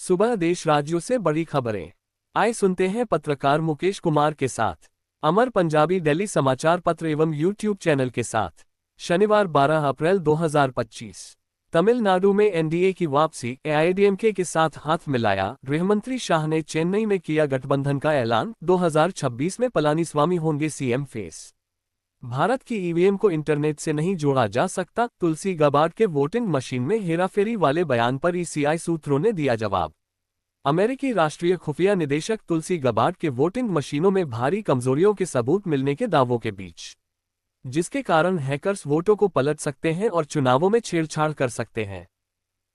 सुबह देश राज्यों से बड़ी खबरें। आए सुनते हैं पत्रकार मुकेश कुमार के साथ। अमर पंजाबी दिल्ली समाचार पत्र एवं यूट्यूब चैनल के साथ। शनिवार 12 अप्रैल 2025। तमिलनाडु में एनडीए की वापसी, एआईएडीएमके के साथ हाथ मिलाया। गृहमंत्री शाह ने चेन्नई में किया गठबंधन का ऐलान। 2026 में पलानीस्वामी होंगे सीएम फेस। भारत की ईवीएम को इंटरनेट से नहीं जोड़ा जा सकता, तुलसी गबार्ड के वोटिंग मशीन में हेराफेरी वाले बयान पर ईसीआई सूत्रों ने दिया जवाब। अमेरिकी राष्ट्रीय खुफिया निदेशक तुलसी गबार्ड के वोटिंग मशीनों में भारी कमजोरियों के सबूत मिलने के दावों के बीच, जिसके कारण हैकर्स वोटों को पलट सकते हैं और चुनावों में छेड़छाड़ कर सकते हैं।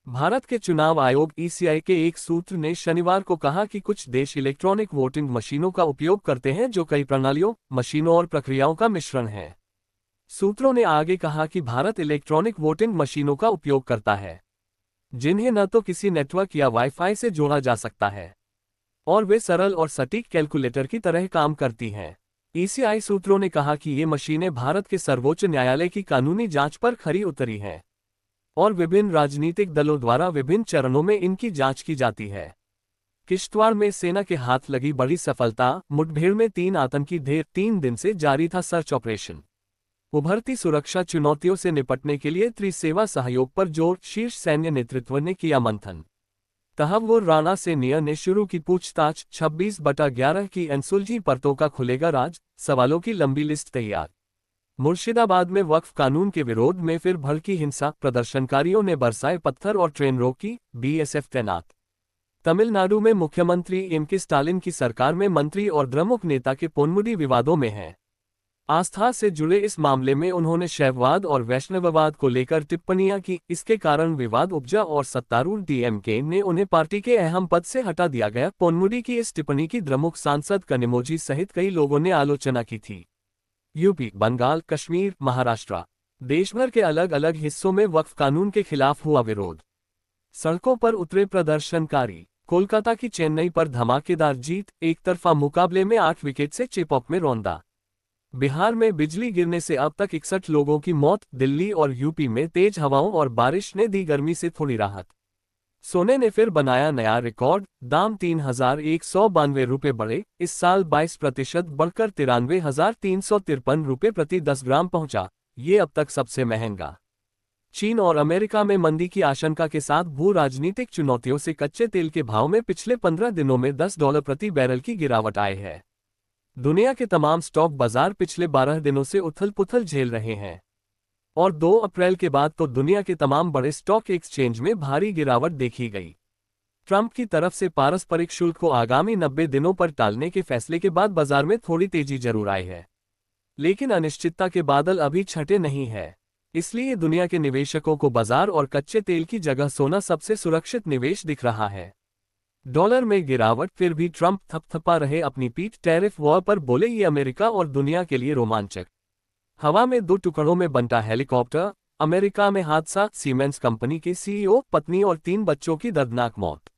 भारत के चुनाव आयोग ईसीआई के एक सूत्र ने शनिवार को कहा कि कुछ देश इलेक्ट्रॉनिक वोटिंग मशीनों का उपयोग करते हैं जो कई प्रणालियों, मशीनों और प्रक्रियाओं का मिश्रण है। सूत्रों ने आगे कहा कि भारत इलेक्ट्रॉनिक वोटिंग मशीनों का उपयोग करता है जिन्हें न तो किसी नेटवर्क या वाईफाई से जोड़ा जा सकता है और वे सरल और सटीक कैलकुलेटर की तरह काम करती हैं। ईसीआई सूत्रों ने कहा कि ये मशीनें भारत के सर्वोच्च न्यायालय की कानूनी जांच पर खरी उतरी हैं और विभिन्न राजनीतिक दलों द्वारा विभिन्न चरणों में इनकी जांच की जाती है। किश्तवाड़ में सेना के हाथ लगी बड़ी सफलता, मुठभेड़ में 3 आतंकी ढेर। 3 दिन से जारी था सर्च ऑपरेशन। उभरती सुरक्षा चुनौतियों से निपटने के लिए त्रिसेवा सहयोग पर जोर, शीर्ष सैन्य नेतृत्व ने किया मंथन। तहव्वुर राणा सेनियर ने शुरू की पूछताछ। 26/11 की अनसुलझी परतों का खुलेगा राज, सवालों की लंबी लिस्ट तैयार। मुर्शिदाबाद में वक्फ कानून के विरोध में फिर भड़की हिंसा, प्रदर्शनकारियों ने बरसाए पत्थर और ट्रेन रोकी, बीएसएफ तैनात। तमिलनाडु में मुख्यमंत्री एमके स्टालिन की सरकार में मंत्री और द्रमुक नेता के पोनमुडी विवादों में हैं। आस्था से जुड़े इस मामले में उन्होंने शैववाद और वैष्णववाद को लेकर टिप्पणियां की। इसके कारण विवाद उपजा और सत्तारूढ़ डीएमके ने उन्हें पार्टी के अहम पद से हटा दिया गया। पोनमुडी की इस टिप्पणी की द्रमुक सांसद कनिमोझी सहित कई लोगों ने आलोचना की थी। यूपी, बंगाल, कश्मीर, महाराष्ट्र, देशभर के अलग अलग हिस्सों में वक्फ कानून के खिलाफ हुआ विरोध। सड़कों पर उतरे प्रदर्शनकारी। कोलकाता की चेन्नई पर धमाकेदार जीत, एक तरफा मुकाबले में 8 विकेट से चेपॉक में रौंदा। बिहार में बिजली गिरने से अब तक 61 लोगों की मौत। दिल्ली और यूपी में तेज हवाओं और बारिश ने दी गर्मी से थोड़ी राहत। सोने ने फिर बनाया नया रिकॉर्ड, दाम 3,192 रुपये बढ़े। इस साल 22% बढ़कर 93,353 रुपये प्रति 10 ग्राम पहुंचा। ये अब तक सबसे महंगा। चीन और अमेरिका में मंदी की आशंका के साथ भू राजनीतिक चुनौतियों से कच्चे तेल के भाव में पिछले 15 दिनों में $10 प्रति बैरल की गिरावट आई है। दुनिया के तमाम स्टॉक बाजार पिछले 12 दिनों से उथल पुथल झेल रहे हैं और 2 अप्रैल के बाद तो दुनिया के तमाम बड़े स्टॉक एक्सचेंज में भारी गिरावट देखी गई। ट्रंप की तरफ से पारस्परिक शुल्क को आगामी 90 दिनों पर टालने के फैसले के बाद बाजार में थोड़ी तेजी जरूर आई है, लेकिन अनिश्चितता के बादल अभी छंटे नहीं है। इसलिए दुनिया के निवेशकों को बाजार और कच्चे तेल की जगह सोना सबसे सुरक्षित निवेश दिख रहा है। डॉलर में गिरावट, फिर भी ट्रंप थपथपा रहे अपनी पीठ। टैरिफ वॉर पर बोले ये अमेरिका और दुनिया के लिए रोमांचक। हवा में 2 टुकड़ों में बंटा हेलीकॉप्टर। अमेरिका में हादसा, सीमेंस कंपनी के सीईओ, पत्नी और 3 बच्चों की दर्दनाक मौत।